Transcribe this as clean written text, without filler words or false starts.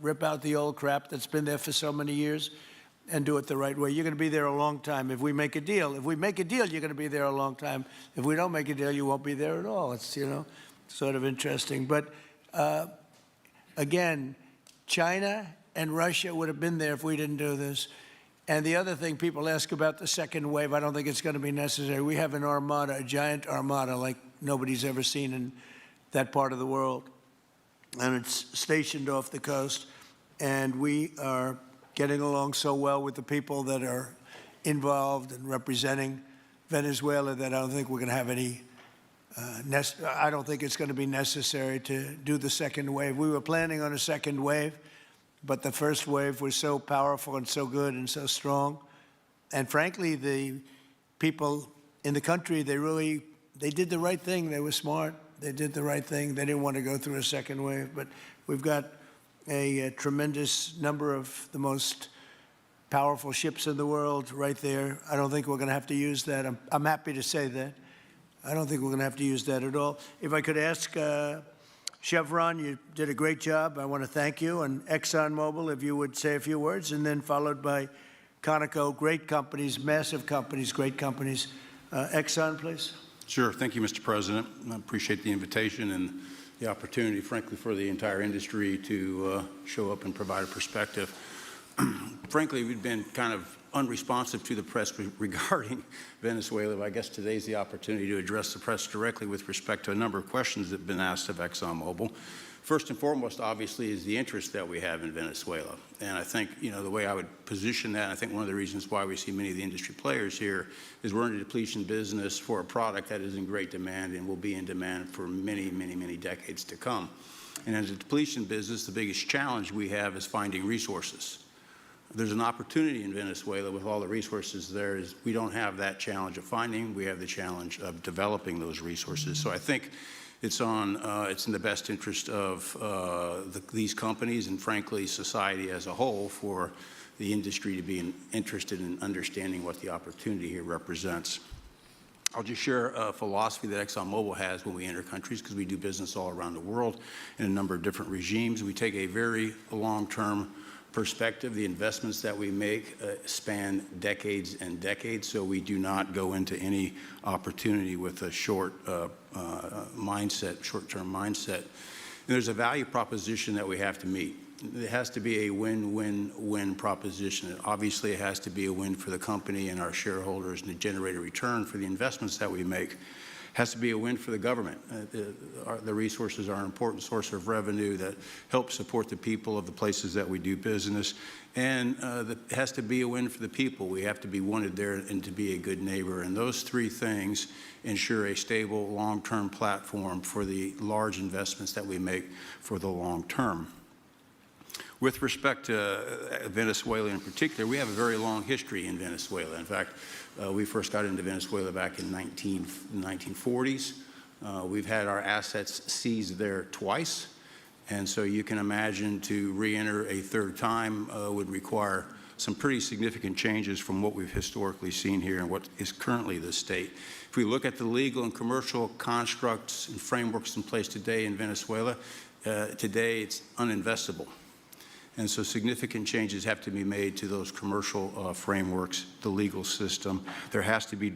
rip out the old crap that's been there for so many years and do it the right way. You're going to be there a long time if we make a deal. If we make a deal, you're going to be there a long time. If we don't make a deal, you won't be there at all. It's, sort of interesting. But again, China and Russia would have been there if we didn't do this. And the other thing, people ask about the second wave. I don't think it's going to be necessary. We have an armada, a giant armada like nobody's ever seen in that part of the world. And it's stationed off the coast. And we are getting along so well with the people that are involved and representing Venezuela that I don't think we're going to have any I don't think it's going to be necessary to do the second wave. We were planning on a second wave, but the first wave was so powerful and so good and so strong. And frankly, the people in the country, they did the right thing. They were smart. They did the right thing. They didn't want to go through a second wave. But we've got a tremendous number of the most powerful ships in the world right there. I don't think we're going to have to use that. I'm happy to say that. I don't think we're going to have to use that at all. If I could ask Chevron, you did a great job. I want to thank you. And ExxonMobil, if you would say a few words, and then followed by Conoco, great companies, massive companies, great companies. Exxon, please. Sure. Thank you, Mr. President. I appreciate the invitation and the opportunity, frankly, for the entire industry to show up and provide a perspective. Frankly, we've been kind of unresponsive to the press regarding Venezuela. I guess today's the opportunity to address the press directly with respect to a number of questions that have been asked of ExxonMobil. First and foremost, obviously, is the interest that we have in Venezuela. And I think, the way I would position that, I think one of the reasons why we see many of the industry players here is we're in a depletion business for a product that is in great demand and will be in demand for many, many, many decades to come. And as a depletion business, the biggest challenge we have is finding resources. There's an opportunity in Venezuela with all the resources there is we don't have that challenge of finding, we have the challenge of developing those resources. So I think it's in the best interest of these companies and frankly society as a whole for the industry to be interested in understanding what the opportunity here represents. I'll just share a philosophy that ExxonMobil has when we enter countries because we do business all around the world in a number of different regimes. We take a very long-term perspective. The investments that we make span decades and decades, so we do not go into any opportunity with a short-term mindset. And there's a value proposition that we have to meet. It has to be a win-win-win proposition. Obviously, it has to be a win for the company and our shareholders and to generate a return for the investments that we make. Has to be a win for the government. The resources are an important source of revenue that helps support the people of the places that we do business. And it has to be a win for the people. We have to be wanted there and to be a good neighbor. And those three things ensure a stable, long-term platform for the large investments that we make for the long term. With respect to Venezuela in particular, we have a very long history in Venezuela. In fact, we first got into Venezuela back in the 1940s. We've had our assets seized there twice. And so you can imagine to re-enter a third time would require some pretty significant changes from what we've historically seen here and what is currently the state. If we look at the legal and commercial constructs and frameworks in place today in Venezuela, today it's uninvestable. And so significant changes have to be made to those commercial frameworks, the legal system. There has to be